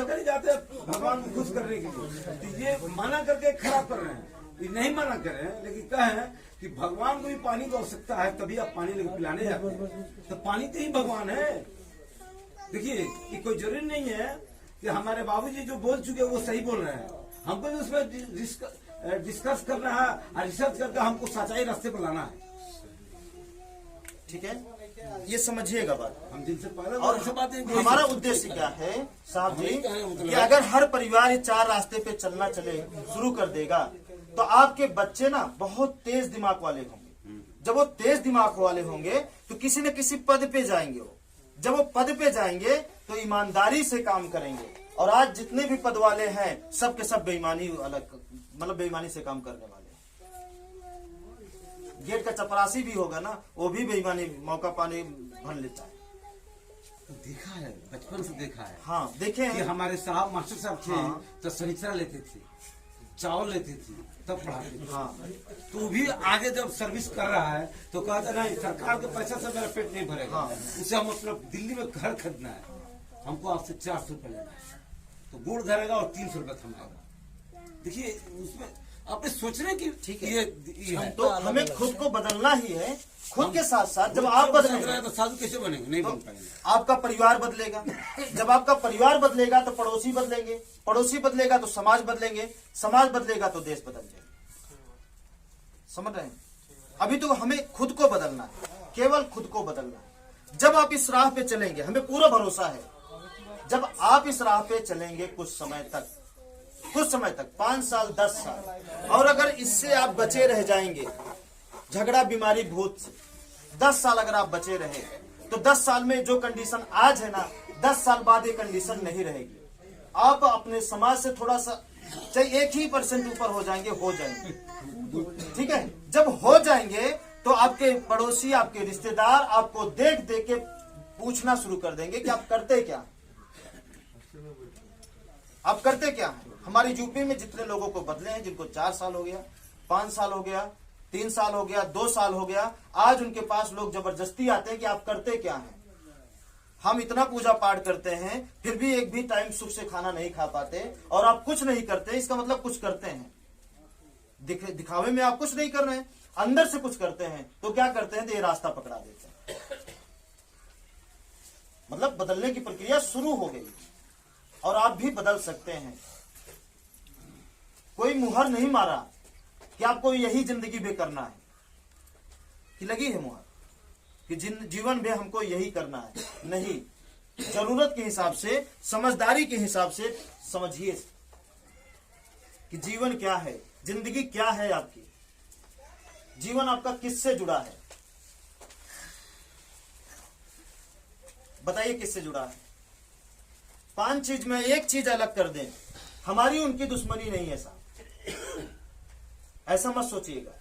कर ही जाते हैं भगवान को खुश करने के लिए। तो ये मना करके खराब कर रहे हैं, ये नहीं मना कर रहे हैं, लेकिन कहें कि भगवान को भी पानी की आवश्यकता है, तभी आप पानी लेकर पिलाने जाते हैं। तो पानी तो ही भगवान है। देखिए ये कोई जरूरी नहीं है कि हमारे बाबूजी जो बोल चुके वो सही बोल रहे हैं, हमको भी उसमें डिस्कस करना है और रिसर्च करके हमको सच्चाई रास्ते पर लाना है। ठीक है, ये समझिएगा बात। हम जिनसे पहले और हमारा उद्देश्य क्या है साहब जी, कि अगर हर परिवार ये 4 रास्ते पे चलना शुरू कर देगा तो आपके बच्चे ना बहुत तेज दिमाग वाले होंगे। जब वो तेज दिमाग वाले होंगे तो किसी न किसी पद पे जाएंगे। वो जब वो पद पे जाएंगे तो ईमानदारी से काम करेंगे। और आज जितने भी पद वाले हैं सब के सब बेईमानी मतलब बेईमानी से काम करने वाले। गेट का चपरासी भी होगा ना, वो भी बेईमानी मौका पाने भर लेता है। देखा है, बचपन से देखा है। हाँ देखे हैं कि हमारे साहब मास्टर साहब थे। हाँ। तो शनिचरा लेते थे, चावल लेते थे, तब पढ़ाते थे। हाँ। तो भी आगे जब सर्विस कर रहा है तो कहता नहीं सरकार के पैसा से मेरा पेट नहीं भरेगा। हाँ। उसे हम मतलब दिल्ली में घर खरीदना है, हमको आपसे 400 रुपये लेना है, तो गुड़ धरेगा और 300 रुपये थमाएगा। देखिए उसमें आपने सोचने की ठीक है, ये है। तो हमें खुद को बदलना ही है। खुद के साथ साथ जब आप बदलेंगे तो साधु कैसे बनेंगे? नहीं बन पाएंगे। आपका परिवार बदलेगा। जब आपका परिवार बदलेगा तो पड़ोसी बदलेंगे, पड़ोसी बदलेगा तो समाज बदलेंगे, समाज बदलेगा तो देश बदल जाएगा। समझ रहे हैं? अभी तो हमें खुद को बदलना है, केवल खुद को बदलना है। जब आप इस राह पे चलेंगे, हमें पूरा भरोसा है, जब आप इस राह पे चलेंगे कुछ समय तक 5 साल 10 साल, और अगर इससे आप बचे रह जाएंगे, झगड़ा बीमारी भूत से 10 साल अगर आप बचे रहे तो 10 साल में जो कंडीशन आज है ना, 10 साल बाद ये कंडीशन नहीं रहेगी। आप अपने समाज से थोड़ा सा चाहे 1% ऊपर हो जाएंगे। ठीक है, जब हो जाएंगे तो आपके पड़ोसी, आपके रिश्तेदार आपको देख देख के पूछना शुरू कर देंगे कि आप करते क्या, आप करते क्या हैं। हमारी यूपी में जितने लोगों को बदले हैं, जिनको 4 साल हो गया, 5 साल हो गया, 3 साल हो गया, 2 साल हो गया, आज उनके पास लोग जबरदस्ती आते हैं कि आप करते क्या हैं। हम इतना पूजा पाठ करते हैं फिर भी एक भी टाइम सुख से खाना नहीं खा पाते, और आप कुछ नहीं करते, इसका मतलब कुछ करते हैं। दिखावे में आप कुछ नहीं कर रहे हैं, अंदर से कुछ करते हैं। तो क्या करते हैं, तो ये रास्ता पकड़ा देते हैं। मतलब बदलने की प्रक्रिया शुरू हो गई और आप भी बदल सकते हैं। कोई मुहर नहीं मारा कि आपको यही जिंदगी में करना है, कि लगी है मुहर कि जीवन में हमको यही करना है। नहीं, जरूरत के हिसाब से, समझदारी के हिसाब से समझिए कि जीवन क्या है, जिंदगी क्या है आपकी, जीवन आपका किससे जुड़ा है। बताइए किससे जुड़ा है। 5 चीज में एक चीज अलग कर दें, हमारी उनकी दुश्मनी नहीं है साहब, ऐसा मत सोचिएगा।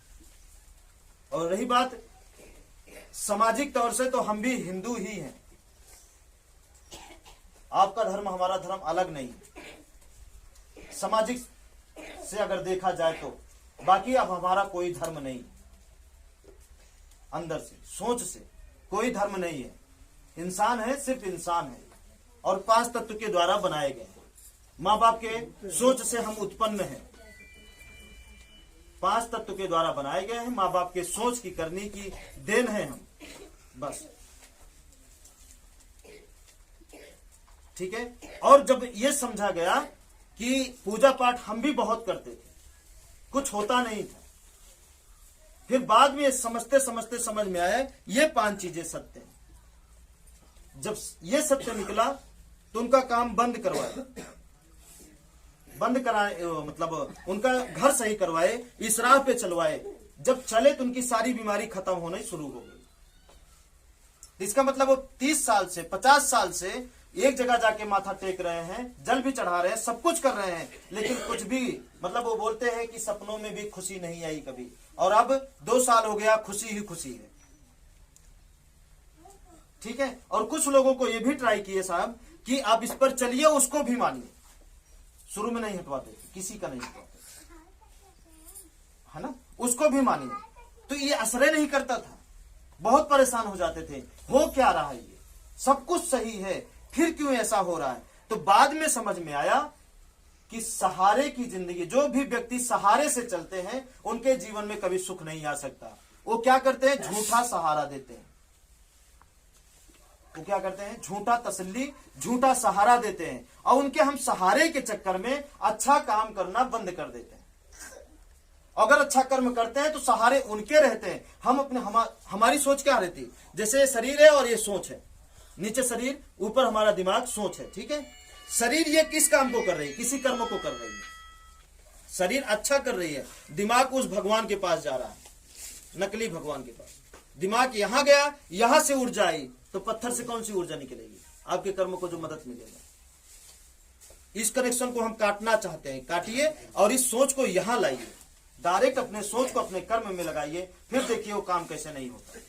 और रही बात सामाजिक तौर से, तो हम भी हिंदू ही हैं। आपका धर्म हमारा धर्म अलग नहीं है। सामाजिक से अगर देखा जाए तो बाकी अब हमारा कोई धर्म नहीं, अंदर से सोच से कोई धर्म नहीं है। इंसान है, सिर्फ इंसान है, और 5 तत्व के द्वारा बनाए गए हैं। माँ बाप के सोच से हम उत्पन्न हैं, 5 तत्व के द्वारा बनाए गए हैं। माँ बाप के सोच की करनी की देन है हम, बस। ठीक है, और जब ये समझा गया कि पूजा पाठ हम भी बहुत करते थे, कुछ होता नहीं था, फिर बाद में समझते समझते समझ में आया ये 5 चीजें सत्य हैं। जब ये सत्य निकला तो उनका काम बंद कराए, मतलब उनका घर सही करवाए, इस राह पे चलवाए। जब चले तो उनकी सारी बीमारी खत्म होने शुरू हो गई। इसका मतलब वो 30 साल से 50 साल से एक जगह जाके माथा टेक रहे हैं, जल भी चढ़ा रहे हैं, सब कुछ कर रहे हैं, लेकिन कुछ भी, मतलब वो बोलते हैं कि सपनों में भी खुशी नहीं आई कभी। और अब 2 साल हो गया, खुशी ही खुशी है। ठीक है, और कुछ लोगों को ये भी ट्राई किए साहब कि आप इस पर चलिए, उसको भी मानिए। शुरू में नहीं हटवाते, किसी का नहीं हटवाते, है ना, उसको भी मानिए। तो ये असर नहीं करता था, बहुत परेशान हो जाते थे। हो क्या रहा है, ये सब कुछ सही है, फिर क्यों ऐसा हो रहा है। तो बाद में समझ में आया कि सहारे की जिंदगी, जो भी व्यक्ति सहारे से चलते हैं उनके जीवन में कभी सुख नहीं आ सकता। वो क्या करते हैं? झूठा सहारा देते हैं। वो क्या करते हैं? झूठा तसल्ली, झूठा सहारा देते हैं, और उनके हम सहारे के चक्कर में अच्छा काम करना बंद कर देते हैं। अगर अच्छा कर्म करते हैं तो सहारे उनके रहते हैं। हम अपने हमारी सोच क्या रहती है? जैसे शरीर है और ये सोच है, नीचे शरीर, ऊपर हमारा दिमाग, सोच है, ठीक है। शरीर ये किस काम को कर रही है? किसी कर्म को कर रही है। शरीर अच्छा कर रही है, दिमाग उस भगवान के पास जा रहा है, नकली भगवान के पास। दिमाग यहां गया, यहां से ऊर्जा आई, तो पत्थर से कौन सी ऊर्जा निकलेगी? आपके कर्म को जो मदद मिलेगा। इस कनेक्शन को हम काटना चाहते हैं, काटिए और इस सोच को यहां लाइए, डायरेक्ट अपने सोच को अपने कर्म में लगाइए, फिर देखिए वो काम कैसे नहीं होता।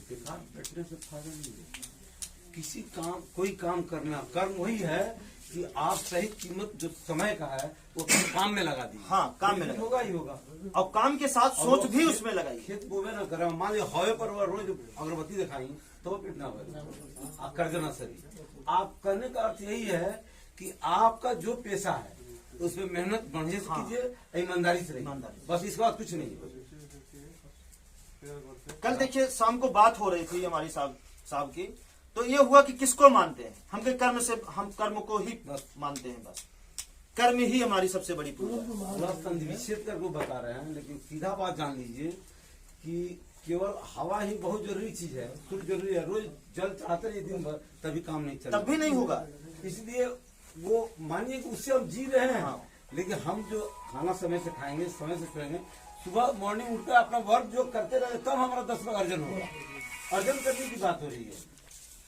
बेकार बैठने से फायदा नहीं है। किसी काम, कोई काम करना, कर्म वही है कि आप सही कीमत जो समय का है वो अपने काम में लगा दीजिए। हाँ, काम में लगा, होगा ही होगा। और काम के साथ सोच भी उसमें लगाइए। खेत बोवे ना करें, मान लीजिए हवे पर रोज अगरबत्ती दिखाई तो वो पिटना होगा, कर देना सही। आप करने का अर्थ यही है कि आपका जो पेशा है उसमें मेहनत बढ़िया से कीजिए, ईमानदारी से रहिए, बस इसके बाद कुछ नहीं है। कल देखिए शाम को बात हो रही थी हमारी साहब की, तो ये हुआ कि किसको मानते हैं? हम के कर्म से, हम कर्म को ही मानते हैं, बस कर्म ही हमारी सबसे बड़ी पूजा। संधिविच्छेद कर वो बता रहे हैं, लेकिन सीधा बात जान लीजिए कि केवल हवा ही बहुत जरूरी चीज है, सूर्य जरूरी है। रोज जल चढ़ाते रहिए दिन भर, तभी काम नहीं चलेगा, तब भी नहीं होगा। इसलिए वो मानिए कि उससे हम जी रहे हैं। हाँ। लेकिन हम जो खाना समय से खाएंगे, समय से सोएंगे, सुबह मॉर्निंग उठकर अपना वर्क जो करते रहे, तब हमारा 10 लाख अर्जन होगा। अर्जन करने की बात हो रही है,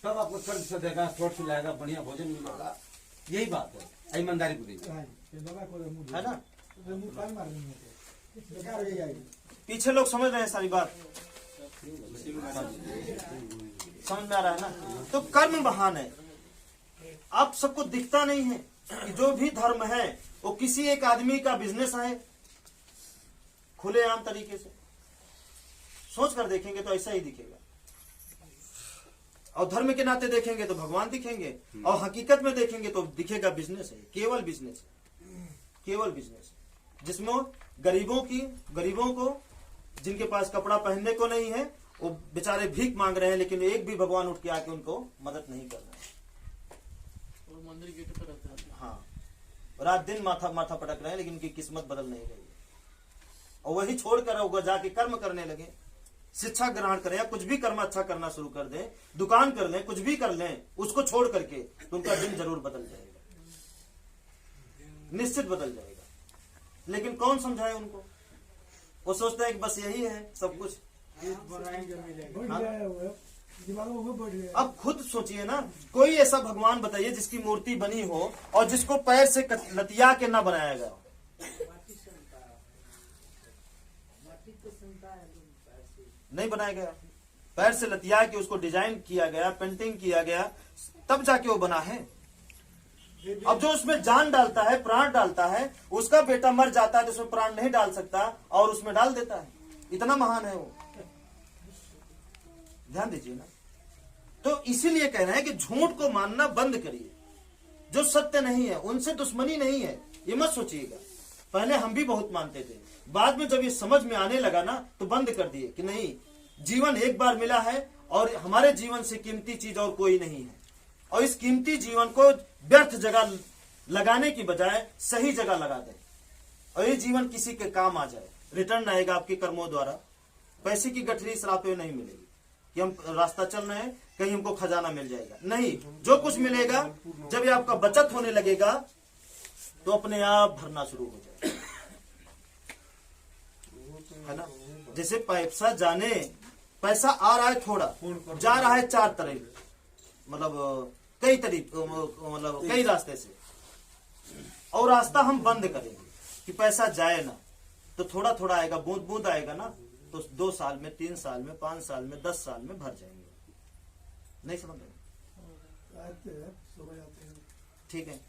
तब आपको कर्ज सदेगा, स्वस्थ खिलाएगा, बढ़िया भोजन मिलेगा। यही बात है, ईमानदारी पूरी है ना। पीछे लोग समझ रहे हैं सारी बात, समझ में आ रहा है ना। तो कर्म महान है। आप सबको दिखता नहीं है कि जो भी धर्म है वो किसी एक आदमी का बिजनेस है, खुलेआम तरीके से सोच कर देखेंगे तो ऐसा ही दिखेगा। और धर्म के नाते देखेंगे तो भगवान दिखेंगे, और हकीकत में देखेंगे तो दिखेगा बिजनेस है, केवल बिजनेस है, केवल बिजनेस, जिसमें गरीबों को जिनके पास कपड़ा पहनने को नहीं है, वो बेचारे भीख मांग रहे हैं, लेकिन एक भी भगवान उठ के आके उनको मदद नहीं कर रहे हैं। मंदिर गेट पे रहते हैं। हाँ, रात दिन माथा पटक रहे हैं, लेकिन उनकी किस्मत बदल नहीं रही है। और वही छोड़कर होगा जाके कर्म करने लगे, शिक्षा ग्रहण करें या कुछ भी कर्म अच्छा करना शुरू कर दें, दुकान कर लें, कुछ भी कर लें, उसको छोड़ करके तो उनका दिन जरूर बदल जाएगा, निश्चित बदल जाएगा। लेकिन कौन समझाए उनको? वो सोचते हैं कि बस यही है सब कुछ। अब खुद सोचिए ना, कोई ऐसा भगवान बताइए जिसकी मूर्ति बनी हो और जिसको पैर से लतिया के ना बनाया गया हो। नहीं बनाया गया, पैर से लतिया के उसको डिजाइन किया गया, पेंटिंग किया गया, तब जाके वो बना है। अब जो उसमें जान डालता है, प्राण डालता है, उसका बेटा मर जाता है तो उसमें प्राण नहीं डाल सकता और उसमें डाल देता है। इतना महान है वो, ध्यान दीजिए ना। तो इसीलिए कह रहे हैं कि झूठ को मानना बंद करिए, जो सत्य नहीं है उनसे दुश्मनी नहीं है, ये मत सोचिएगा। पहले हम भी बहुत मानते थे, बाद में जब ये समझ में आने लगा ना तो बंद कर दिए कि नहीं, जीवन एक बार मिला है और हमारे जीवन से कीमती चीज और कोई नहीं है, और इस कीमती जीवन को व्यर्थ जगह लगाने की बजाय सही जगह लगा दें और ये जीवन किसी के काम आ जाए। रिटर्न आएगा आपके कर्मों द्वारा, पैसे की गठरी श्रापे नहीं मिलेगी कि हम रास्ता चल रहे हैं कहीं हमको खजाना मिल जाएगा। नहीं, जो कुछ मिलेगा जब ये आपका बचत होने लगेगा तो अपने आप भरना शुरू हो जाएगा, है ना। जैसे पैसा आ रहा है थोड़ा, जा रहा है 4 तरह, मतलब कई रास्ते से, और रास्ता हम बंद करेंगे कि पैसा जाए ना, तो थोड़ा थोड़ा आएगा, बूंद बूंद आएगा ना, तो 2 साल में, 3 साल में, 5 साल में, 10 साल में भर जाएंगे। नहीं समझ रहे? ठीक है।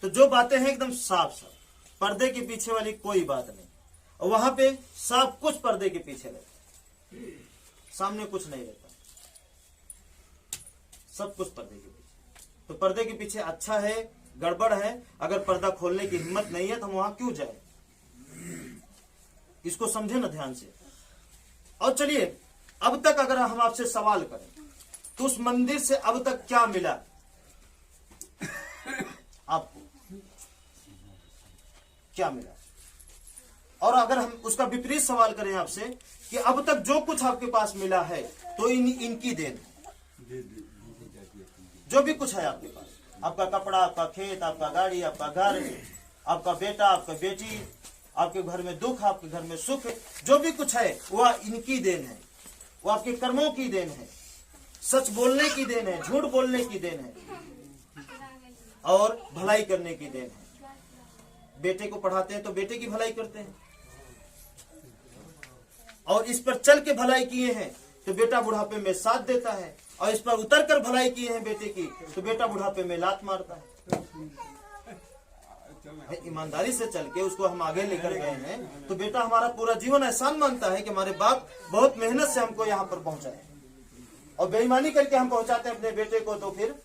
तो जो बातें हैं एकदम साफ साफ, पर्दे के पीछे वाली कोई बात नहीं, और वहां पे सब कुछ पर्दे के पीछे रहता है, सामने कुछ नहीं रहता, सब कुछ पर्दे के पीछे। तो पर्दे के पीछे अच्छा है गड़बड़ है, अगर पर्दा खोलने की हिम्मत नहीं है तो हम वहां क्यों जाए? इसको समझे ना ध्यान से। और चलिए, अब तक अगर हम आपसे सवाल करें तो उस मंदिर से अब तक क्या मिला आपको, क्या मिला? और अगर हम उसका विपरीत सवाल करें आपसे कि अब तक जो कुछ आपके पास मिला है तो इनकी देन है। जो भी कुछ है आपके पास, आपका कपड़ा, आपका खेत, आपका गाड़ी, आपका घर, आपका बेटा, आपका बेटी, आपके घर में दुख, आपके घर में सुख, जो भी कुछ है वह इनकी देन है, वो आपके कर्मों की देन है, सच बोलने की देन है, झूठ बोलने की देन है और भलाई करने की देन है। बेटे को पढ़ाते हैं तो बेटे की भलाई करते हैं, और इस पर चल के भलाई किए हैं तो बेटा बुढ़ापे में साथ देता है, और इस पर उतर कर भलाई किए हैं बेटे की तो बेटा बुढ़ापे में लात मारता है। ईमानदारी से चल के उसको हम आगे लेकर गए हैं तो बेटा हमारा पूरा जीवन एहसान मानता है कि हमारे बाप बहुत मेहनत से हमको यहाँ पर पहुंचाए, और बेईमानी करके हम पहुंचाते हैं अपने बेटे को तो फिर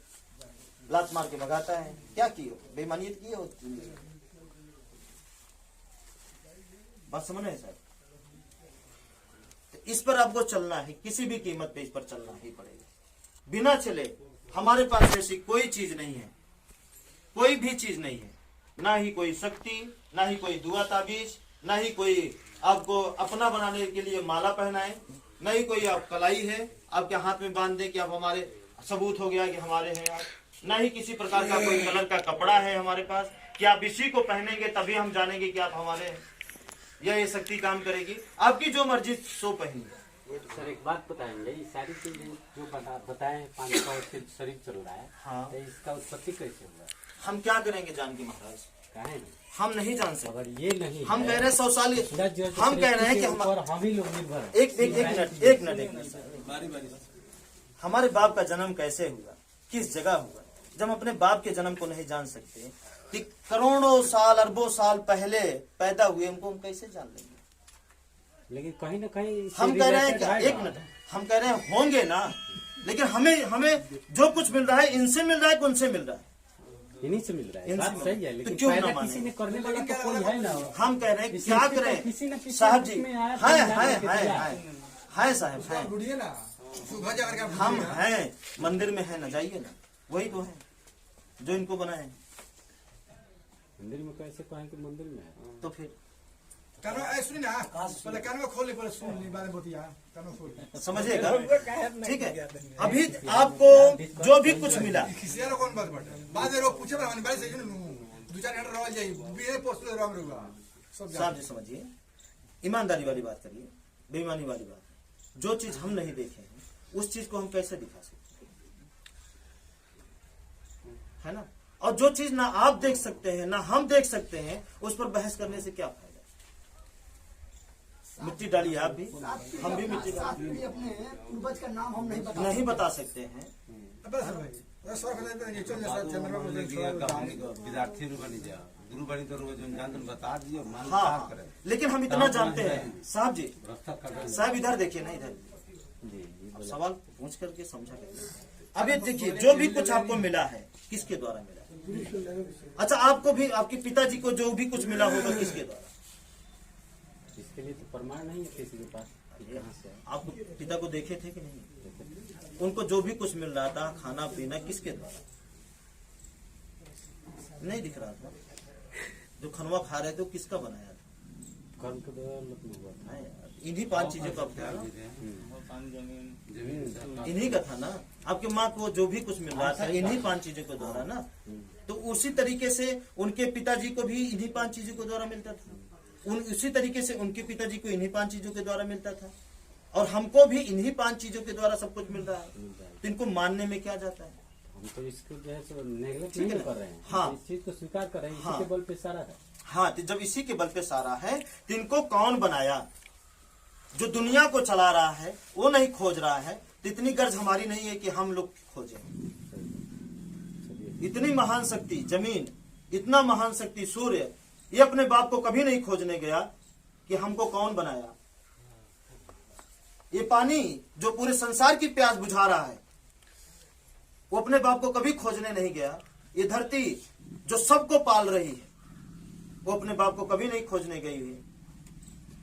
लात मार के भगाता है। क्या किए? बेईमानी की हो, बात समझ रहे साहब? इस पर आपको चलना है, किसी भी कीमत पे इस पर चलना ही पड़ेगा। बिना चले हमारे पास ऐसी कोई चीज नहीं है, कोई भी चीज नहीं है, ना ही कोई शक्ति, ना ही कोई दुआ ताबीज, ना ही कोई आपको अपना बनाने के लिए माला पहनाए, ना ही कोई आप कलाई है आपके हाथ में बांध दे कि आप हमारे सबूत हो गया कि हमारे हैं आप, ना ही किसी प्रकार का कोई कलर का कपड़ा है हमारे पास कि आप इसी को पहनेंगे तभी हम जानेंगे कि आप हमारे हैं, या ये शक्ति काम करेगी। आपकी जो मर्जी सो पहनिए। सर एक बात बताएंगे, ये सारी चीजें जो बताए 500 से शरीर चल रहा है, हाँ, तो इसका उत्पत्ति कैसे हुआ? हम क्या करेंगे जान के महाराज? कहे हम नहीं जान सकते। अगर ये नहीं हम कह रहे हैं 100 साल, हम कह रहे हैं कि हम ही लोग निर्भर हैं। एक मिनट, हमारे बाप का जन्म कैसे हुआ, किस जगह हुआ? जब हम अपने बाप के जन्म को नहीं जान सकते कि करोड़ों साल अरबों साल पहले पैदा हुए, हमको हम कैसे जान लेंगे? लेकिन कहीं ना कहीं हम कह रहे हैं क्या, एक मिनट, हम कह रहे हैं होंगे ना, लेकिन हमें जो कुछ मिल रहा है इनसे मिल रहा है, कौन से मिल रहा है? इन्हीं से मिल रहा है। इनसे बात सही है, तो लेकिन क्यों पैदा ना माने? किसी ने करने वाला तो कोई है ना। हम कह रहे हैं किसी क्या ने करें किसी न किसी साहब जी? में आया, है साहब, है। हम हैं, मंदिर में है ना, जाइए ना, वही तो है जो इनको बनाए। मंदिर में कैसे कहें कि मंदिर में है? तो फिर समझिएगा, ठीक है। अभी आपको जो भी कुछ मिला, साहब जी समझिए, ईमानदारी वाली बात करिए, बेईमानी वाली बात। जो चीज हम नहीं देखे हैं उस चीज को हम कैसे दिखा सकते है ना? और जो चीज ना आप देख सकते हैं ना हम देख सकते हैं, उस पर बहस करने से क्या फायदा? मिट्टी डालिए आप भी, हम भी मिट्टी डालिए। अपने पूर्वज का नाम हम नहीं बता सकते हैं। विद्यार्थी बनी जा, गुरु बनी तो बता दियो, हाँ, लेकिन हम इतना जानते हैं साहब जी, साहब इधर देखिए ना, इधर सवाल पूछ करके समझा करके। अभी देखिए, जो भी कुछ आपको मिला है किसके द्वारा मिला? अच्छा, आपको भी, आपके पिताजी को जो भी कुछ मिला होगा किसके द्वारा? इसके लिए तो प्रमाण नहीं है किसी के पास। आप पिता को देखे थे कि नहीं? उनको जो भी कुछ मिल रहा था, खाना पीना, किसके द्वारा? नहीं दिख रहा था। जो खनवा खा रहे थे वो किसका बनाया था? कर्म के द्वारा हुआ था। इन्हीं 5 चीजों का था ना, इन्हीं का था ना। आपके माँ को जो भी कुछ मिल रहा था इन्हीं 5 चीजों के द्वारा ना, तो उसी तरीके से उनके पिताजी को भी इन्हीं 5 चीजों के द्वारा मिलता था। उसी तरीके से उनके पिताजी को इन्हीं 5 चीजों के द्वारा मिलता था, और हमको भी इन्हीं 5 चीजों के द्वारा सब कुछ मिल रहा है। तो इनको मानने में क्या जाता है? हम तो इसको जो है नेगलेक्ट नहीं कर रहे हैं। हाँ, इस चीज को स्वीकार कर रहे हैं। हाँ, इसी के बल पे सारा है। हाँ, तो जब इसी के बल पे सारा है तो इनको कौन बनाया? जो दुनिया को चला रहा है वो नहीं खोज रहा है, तो इतनी गर्ज हमारी नहीं है कि हम लोग खोजें। इतनी महान शक्ति जमीन, इतना महान शक्ति सूर्य, ये अपने बाप को कभी नहीं खोजने गया कि हमको कौन बनाया। ये पानी जो पूरे संसार की प्यास बुझा रहा है, वो अपने बाप को कभी खोजने नहीं गया। ये धरती जो सबको पाल रही है वो अपने बाप को कभी नहीं खोजने गई हुई,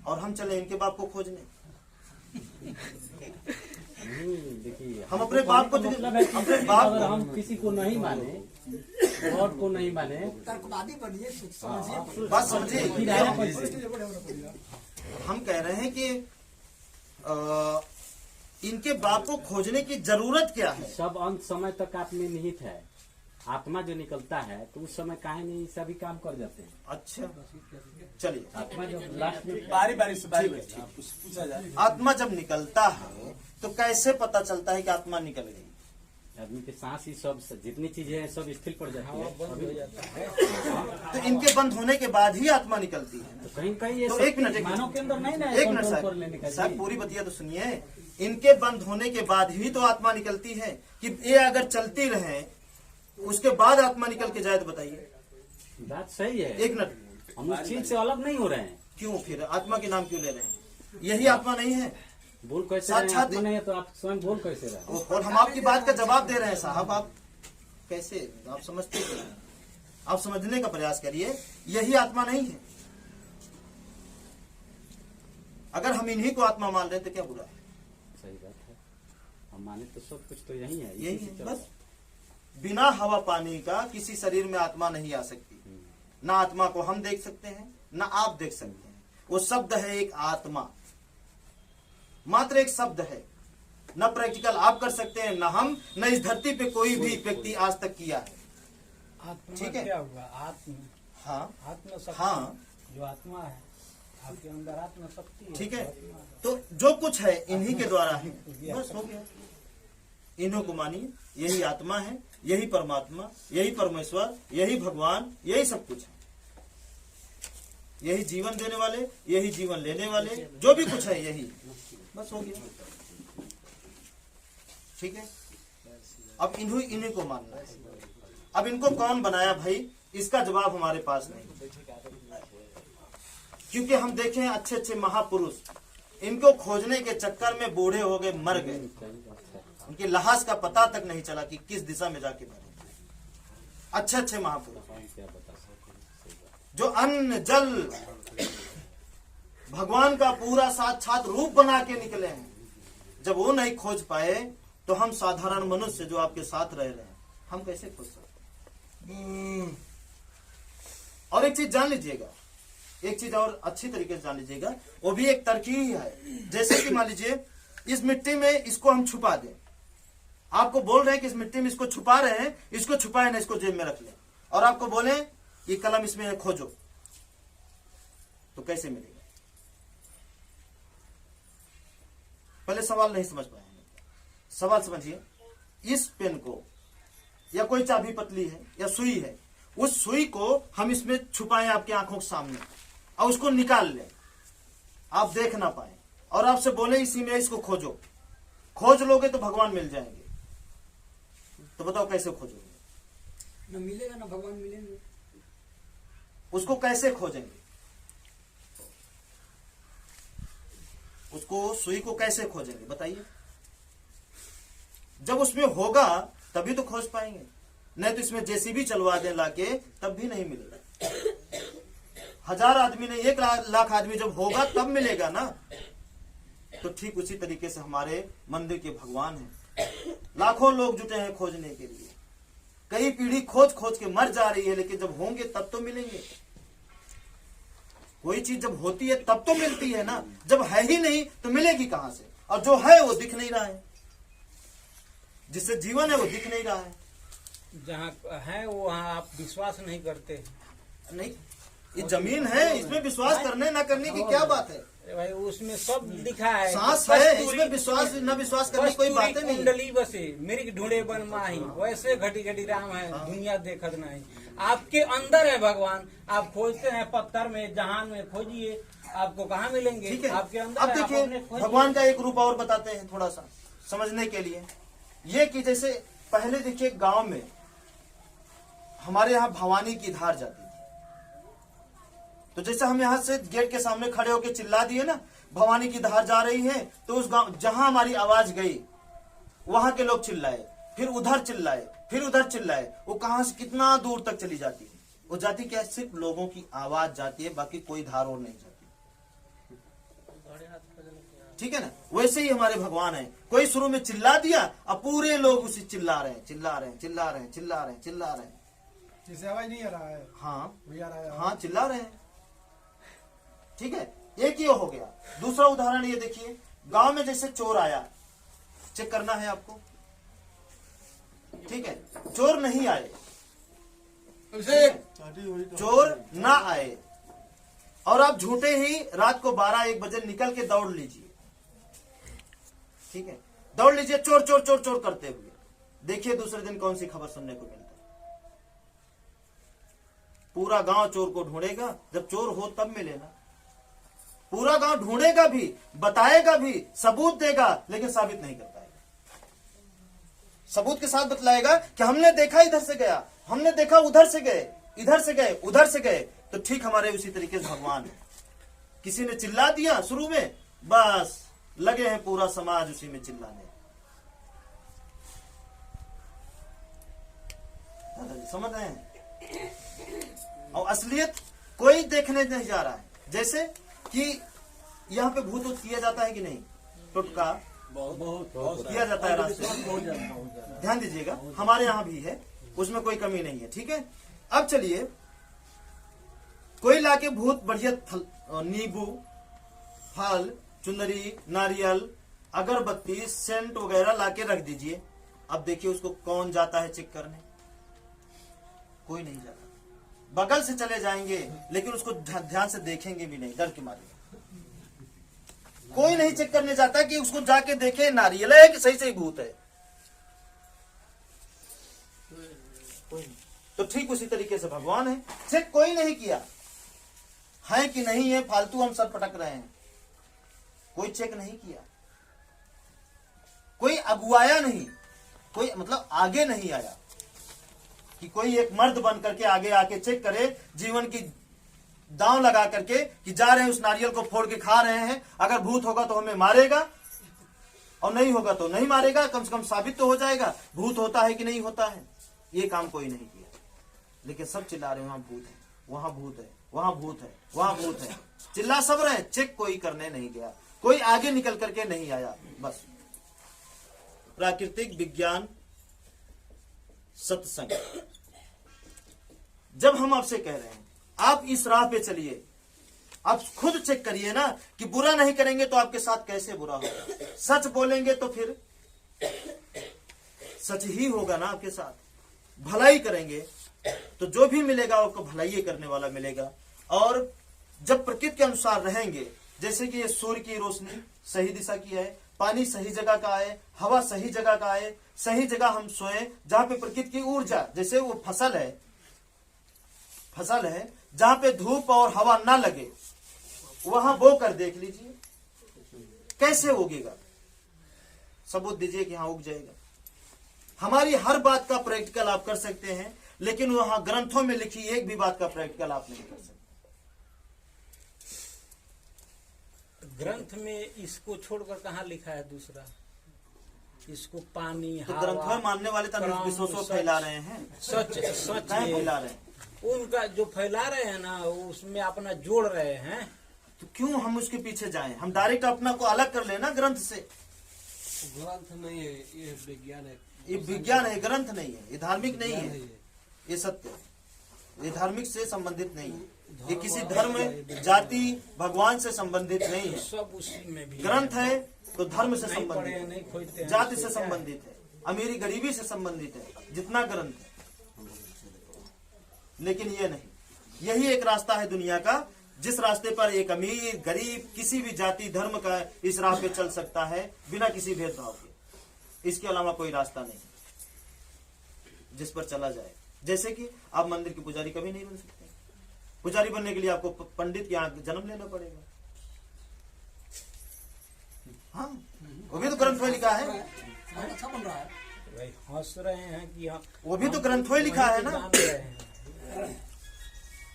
और हम चले इनके बाप को खोजने। देखिए हम अपने बाप को मतलब है कि अपने बाप अगर को हम किसी को नहीं माने, गॉड को नहीं माने, तर्कवादी बनिए, समझिए। बात समझिए। फिर आया कैसे? हम कह रहे हैं कि इनके बाप को खोजने की जरूरत क्या है? सब अंत समय तक आप में निहित है। आत्मा जो निकलता है तो उस समय काहे नहीं सभी काम कर जाते हैं। अच्छा चलिए, आत्मा जब लास्ट में बारी बारी से पूछा जाए। आत्मा जब निकलता है तो कैसे पता चलता है कि आत्मा निकल गई? आदमी के सांस ही सब जितनी चीजें हैं सब स्थिर पड़ जाती है। तो इनके बंद होने के बाद ही आत्मा निकलती है। तो कहीं कहीं ये तो सब एक मिनट मानव के अंदर नहीं ना एक मिनट कंट्रोल कर लेने का साहब जी। पूरी बतिया तो सुनिए। इनके बंद होने के बाद ही तो आत्मा निकलती है कि ये अगर चलती रहे उसके बाद आत्मा निकल के जाए तो बताइए। बात सही है। एक मिनट, हम उस चीज से अलग नहीं हो रहे हैं। क्यों फिर आत्मा के नाम क्यों ले रहे हैं? यही आत्मा नहीं है? बोल कैसे रहे हैं? साक्षात- आत्मा नहीं है तो आप स्वयं बोल कैसे रहे? और हम आपकी बात का जवाब दे रहे हैं साहब। आप कैसे, आप समझते क्यों नहीं? आप समझने का प्रयास करिए। यही आत्मा नहीं है? अगर हम इन्हीं को आत्मा मान रहे हैं तो क्या बुरा है? सही बात है। हम माने तो सब कुछ तो यही है। यही इसी से है चलता बस। बिना हवा पानी का किसी शरीर में आत्मा नहीं आ सकती। ना आत्मा को हम देख सकते हैं ना आप देख सकते हैं। वो शब्द है एक आत्मा, मात्र एक शब्द है। न प्रैक्टिकल आप कर सकते हैं, न हम, न इस धरती पे कोई भी व्यक्ति आज तक किया है। आत्मा ठीक है? क्या हुआ? आत्म हाँ आत्मशक्ति। हाँ जो आत्मा है आपके अंदर आत्मशक्ति है। ठीक है। तो जो कुछ है इन्हीं के द्वारा है। बस हो गया। इन्हों को मानिए, यही आत्मा है, यही परमात्मा, यही परमेश्वर, यही भगवान, यही सब कुछ है। यही जीवन देने वाले, यही जीवन लेने वाले, जो भी कुछ है यही। बस हो गया। ठीक है। अब इन्हीं को मानना है। अब इनको कौन बनाया भाई, इसका जवाब हमारे पास नहीं। क्योंकि हम देखें अच्छे अच्छे महापुरुष इनको खोजने के चक्कर में बूढ़े हो गए, मर गए। उनकी लाश का पता तक नहीं चला कि किस दिशा में जाके मरे। अच्छे अच्छे महापुरुष क्या बता सकते हैं। जो अन्न जल भगवान का पूरा साक्षात रूप बना के निकले हैं, जब वो नहीं खोज पाए तो हम साधारण मनुष्य जो आपके साथ रह रहे हैं, हम कैसे खोज सकते? और एक चीज जान लीजिएगा, एक चीज और अच्छी तरीके से जान लीजिएगा, वो भी एक तरकीब ही है। जैसे कि मान लीजिए इस मिट्टी में इसको हम छुपा दें। आपको बोल रहे हैं कि इस मिट्टी में इसको छुपा रहे हैं, इसको छुपाए ना, इसको जेब में रख लें, और आपको बोले ये कलम इसमें है, खोजो, तो कैसे मिलेगा? पहले सवाल नहीं समझ पाए। सवाल समझिए। इस पेन को या कोई चाबी पतली है या सुई है, उस सुई को हम इसमें छुपाएं आपकी आंखों के सामने और उसको निकाल लें, आप देख ना पाए, और आपसे बोले इसी में इसको खोजो। खोज लोगे तो भगवान मिल जाएंगे। तो बताओ कैसे खोजोगे? न मिलेगा ना भगवान मिलेंगे। उसको कैसे खोजेंगे? उसको सुई को कैसे खोजेंगे बताइए? जब उसमें होगा तभी तो खोज पाएंगे, नहीं तो इसमें जेसीबी चलवा दें लाके तब भी नहीं मिलेगा। 1000 आदमी नहीं, 1 लाख आदमी जब होगा तब मिलेगा ना। तो ठीक उसी तरीके से हमारे मंदिर के भगवान हैं। लाखों लोग जुटे हैं खोजने के लिए। कई पीढ़ी खोज खोज के मर जा रही है, लेकिन जब होंगे तब तो मिलेंगे। कोई चीज जब होती है तब तो मिलती है ना, जब है ही नहीं तो मिलेगी कहां से? और जो है वो दिख नहीं रहा है, जिससे जीवन है वो दिख नहीं रहा है। जहाँ है वो वहाँ आप विश्वास नहीं करते। नहीं, ये जमीन है, इसमें विश्वास करने ना करने की क्या बात है? भाई उसमें सब लिखा है। सांस है, इसमें विश्वास न विश्वास करने की कोई बात नहीं। कुंडली बसे मेरी ढूंढे बन माही, वैसे घटी घटी राम है, दुनिया देखत नहीं। आपके अंदर है भगवान। आप खोजते हैं पत्थर में, जहान में खोजिए, आपको कहाँ मिलेंगे? ठीक है। आपके अंदर अब है, आप देखिए अपने खोजिए। भगवान का एक रूप और बताते हैं थोड़ा सा समझने के लिए। ये कि जैसे पहले देखिए गांव में हमारे यहाँ भवानी की धार जाती थी, तो जैसे हम यहाँ से गेट के सामने खड़े होकर चिल्ला दिए ना भवानी की धार जा रही है, तो उस गांव जहां हमारी आवाज गई वहां के लोग चिल्लाए, फिर उधर चिल्लाए, फिर उधर चिल्लाए, वो कहां से कितना दूर तक चली जाती है। वो जाती क्या है, सिर्फ लोगों की आवाज जाती है, बाकी कोई धार और नहीं जाती। ठीक है ना, वैसे ही हमारे भगवान है। कोई शुरू में चिल्ला दिया, अब पूरे लोग उसी चिल्ला रहे हैं, चिल्ला रहे हैं, चिल्ला रहे हैं, चिल्ला रहे हैं, चिल्ला रहे हैं। जिसे आवाज नहीं आ रहा है हाँ वही आ रहा है। हाँ, चिल्ला रहे हैं। ठीक है, एक ये हो गया। दूसरा उदाहरण ये देखिए, गांव में जैसे चोर आया, चेक करना है आपको। ठीक है, चोर नहीं आए, चोर ना आए, और आप झूठे ही रात को 12-1 बजे निकल के दौड़ लीजिए। ठीक है, दौड़ लीजिए चोर चोर चोर चोर करते हुए। देखिए दूसरे दिन कौन सी खबर सुनने को मिलता है। पूरा गांव चोर को ढूंढेगा, जब चोर हो तब मिले ना। पूरा गांव ढूंढेगा भी, बताएगा भी, सबूत देगा, लेकिन साबित नहीं कर पाएगा। सबूत के साथ बतलाएगा कि हमने देखा इधर से गया, हमने देखा उधर से गए, इधर से गए, उधर से गए। तो ठीक हमारे उसी तरीके से भगवान है। किसी ने चिल्ला दिया शुरू में, बस लगे हैं पूरा समाज उसी में चिल्लाने। समझ रहे हैं? और असलियत कोई देखने नहीं जा रहा है। जैसे कि यहाँ पे भूत किया जाता है कि नहीं, टुटका बहुत किया जाता है रास्ते में। ध्यान दीजिएगा, हमारे यहाँ भी है, उसमें कोई कमी नहीं है। ठीक है, अब चलिए, कोई लाके भूत बढ़िया नींबू, फल, चुनरी, नारियल, अगरबत्ती, सेंट वगैरह लाके रख दीजिए। अब देखिए उसको कौन जाता है चेक करने? कोई नहीं जाता। बगल से चले जाएंगे, लेकिन उसको ध्यान से देखेंगे भी नहीं, डर के मारे। कोई नहीं चेक करने जाता कि उसको जाके देखे नारियल है कि सही सही भूत है। कोई नहीं। तो ठीक उसी तरीके से भगवान है, चेक कोई नहीं किया है कि नहीं है, फालतू हम सब पटक रहे हैं। कोई चेक नहीं किया, कोई अगुवाया नहीं, कोई मतलब आगे नहीं आया कि कोई एक मर्द बन करके आगे आके चेक करे, जीवन की दांव लगा करके कि जा रहे हैं उस नारियल को फोड़ के खा रहे हैं, अगर भूत होगा तो हमें मारेगा और नहीं होगा तो नहीं मारेगा, कम से कम साबित तो हो जाएगा भूत होता है कि नहीं होता है। ये काम कोई नहीं किया, लेकिन सब चिल्ला रहे हैं वहां भूत है, वहां भूत है, वहां भूत है, वहां भूत है, चिल्ला सब रहे, चेक कोई करने नहीं गया, कोई आगे निकल करके नहीं आया। बस प्राकृतिक विज्ञान सत्संग। जब हम आपसे कह रहे हैं आप इस राह पे चलिए, आप खुद चेक करिए ना कि बुरा नहीं करेंगे तो आपके साथ कैसे बुरा होगा, सच बोलेंगे तो फिर सच ही होगा ना आपके साथ, भलाई करेंगे तो जो भी मिलेगा आपको भलाई करने वाला मिलेगा। और जब प्रकृति के अनुसार रहेंगे, जैसे कि ये सूर्य की रोशनी सही दिशा की है, पानी सही जगह का है, हवा सही जगह का है, सही जगह हम सोए जहां पे प्रकृति की ऊर्जा, जैसे वो फसल है जहां पे धूप और हवा ना लगे, वहां बो कर देख लीजिए कैसे उगेगा, सबूत दीजिए कि हाँ उग जाएगा। हमारी हर बात का प्रैक्टिकल आप कर सकते हैं, लेकिन वहां ग्रंथों में लिखी एक भी बात का प्रैक्टिकल आप नहीं कर सकते। ग्रंथ में इसको छोड़कर कहाँ लिखा है दूसरा? इसको पानी, तो हवा, ग्रंथों मानने वाले तो विश्वासों फैला रहे हैं, सच नहीं फैला रहे हैं। उनका जो फैला रहे हैं ना, उसमें अपना जोड़ रहे हैं। तो क्यों हम उसके पीछे जाएं? हम डायरेक्ट अपना को अलग कर लेना ग्रंथ से। ग्रंथ नहीं है, ये विज्ञान है। ये विज्ञान है, ग्रंथ नहीं है, ये धार्मिक नहीं है, ये सत्य है। ये धार्मिक से संबंधित नहीं है, ये किसी धर्म, जाति, भगवान से संबंधित नहीं है। सब उसी में भी ग्रंथ है तो धर्म से नहीं संबंधित पढ़े हैं, है, नहीं खोजते हैं, जाति से उससे क्या है? संबंधित है, अमीरी गरीबी से संबंधित है, जितना ग्रंथ है। लेकिन ये नहीं, यही एक रास्ता है दुनिया का, जिस रास्ते पर एक अमीर गरीब किसी भी जाति धर्म का इस राह पे चल सकता है बिना किसी भेदभाव के। इसके अलावा कोई रास्ता नहीं जिस पर चला जाए। जैसे कि आप मंदिर के पुजारी कभी नहीं बन सकते, पुजारी बनने के लिए आपको पंडित के यहाँ जन्म लेना पड़ेगा। हाँ, वो भी तो ग्रंथ में लिखा है, बहुत अच्छा बन रहा है। भाई हंस रहे हैं कि हाँ, वो भी तो ग्रंथ में लिखा है ना जान रहे हैं।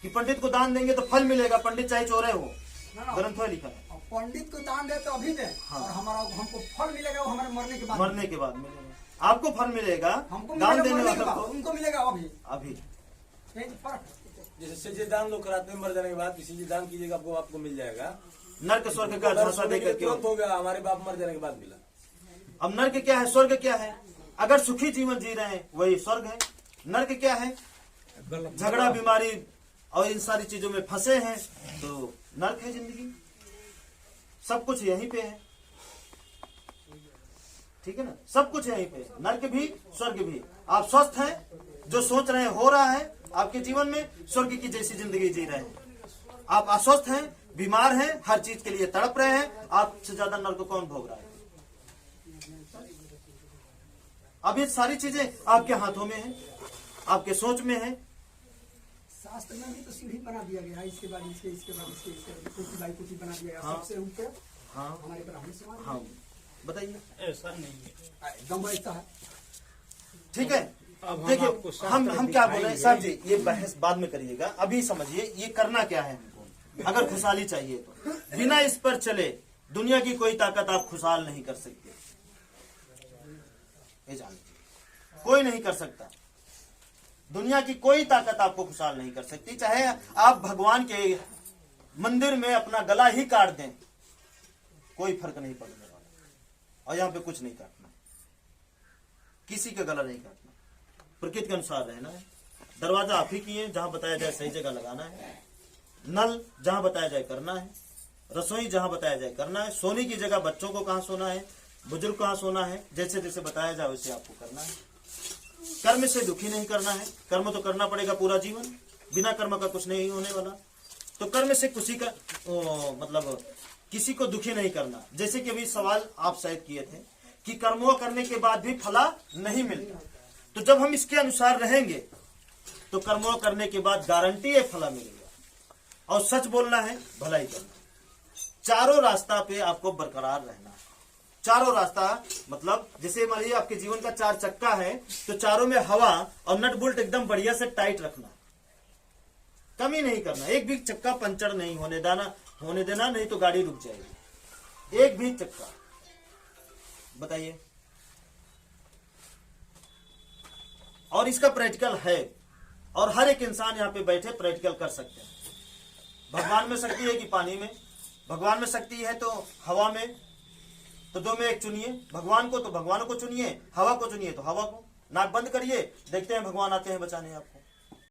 कि पंडित को दान देंगे तो फल मिलेगा, पंडित चाहे चोरे हो, ना। ग्रंथ में लिखा है। और पंडित को दान दे तो अभी दे, हाँ। और हमको फल मिलेगा वो हमारे मरने के बाद। मरने के बाद मिलेगा। आपको फल मिलेगा, हमको दान मिलेगा, देने मरने के वाला बाद, को उनको मिलेगा अभी। अभी। यही तो फर्क है। जैसे दान लोग कराते हैं, मर जाने के बाद किसी से दान कीजिएगा आपको आपको मिल जाएगा। नर्क स्वर्ग का झांसा देकर के तुरंत हो गया, हमारे बाप मर जाने के बाद मिला। अब नर्क क्या है, स्वर्ग क्या है? अगर सुखी जीवन जी रहे हैं वही स्वर्ग है। नर्क क्या है? झगड़ा, बीमारी और इन सारी चीजों में फंसे हैं तो नर्क है जिंदगी। सब कुछ यहीं पे है, ठीक है ना, सब कुछ यहीं पे है, नर्क भी स्वर्ग भी। आप स्वस्थ हैं, जो सोच रहे हैं हो रहा है आपके जीवन में, स्वर्ग की जैसी जिंदगी जी रहे हैं। आप अस्वस्थ हैं, बीमार हैं, हर चीज के लिए तड़प रहे हैं, आपसे ज्यादा नर्क कौन भोग रहा है? अब ये सारी चीजें आपके हाथों में है, आपके सोच में है। शास्त्र में भी तो सीढ़ी बना दिया गया है, इसके बाद इसके, इसके बाद इसके कुछ बाई कुछ बना दिया गया। हाँ। सबसे ऊपर हाँ हमारे ब्राह्मण समाज हाँ, बताइए। ऐसा नहीं है। एकदम ऐसा है। ठीक है, अब हम देखिए आपको शास्त्र हम क्या बोल रहे हैं दिखाएंगे। साहब जी, ये बहस बाद में करिएगा, अभी समझिए ये करना क्या है हमको। अगर खुशहाली चाहिए तो बिना इस पर चले दुनिया की कोई ताकत आप खुशहाल नहीं कर सकते, ये जान लीजिए। कोई नहीं कर सकता, दुनिया की कोई ताकत आपको खुशहाल नहीं कर सकती। चाहे आप भगवान के मंदिर में अपना गला ही काट दें, कोई फर्क नहीं पड़ने वाला। और यहाँ पे कुछ नहीं काटना, किसी का गला नहीं काटना, प्रकृति के अनुसार रहना है। दरवाजा आप ही किए, जहां बताया जाए सही जगह लगाना है। नल जहां बताया जाए करना है। रसोई जहां बताया जाए करना है। सोने की जगह बच्चों को कहां सोना है, बुजुर्ग कहां सोना है, जैसे जैसे बताया जाए वैसे आपको करना है। कर्म से दुखी नहीं करना है, कर्म तो करना पड़ेगा पूरा जीवन, बिना कर्म का कुछ नहीं होने वाला। तो कर्म से किसी का मतलब किसी को दुखी नहीं करना। जैसे कि अभी सवाल आप शायद किए थे कि कर्मों करने के बाद भी फला नहीं मिलता, तो जब हम इसके अनुसार रहेंगे तो कर्मों करने के बाद गारंटी है फला मिलेगा। और सच बोलना है, भलाई करना, चारों रास्ता पे आपको बरकरार रहना है। चारों रास्ता मतलब जैसे मान लीजिए आपके जीवन का 4 चक्का है, तो चारों में हवा और नट बोल्ट एकदम बढ़िया से टाइट रखना, कमी नहीं करना। एक भी चक्का पंचर नहीं होने देना, नहीं तो गाड़ी रुक जाएगी। एक भी चक्का, बताइए। और इसका प्रैक्टिकल है, और हर एक इंसान यहाँ पे बैठे प्रैक्टिकल कर सकते हैं। भगवान में शक्ति है कि पानी में, भगवान में शक्ति है तो हवा में, तो 2 में 1 चुनिए। भगवान को तो भगवान को चुनिए, हवा को चुनिए तो हवा को। नाक बंद करिए, देखते हैं भगवान आते हैं बचाने आपको।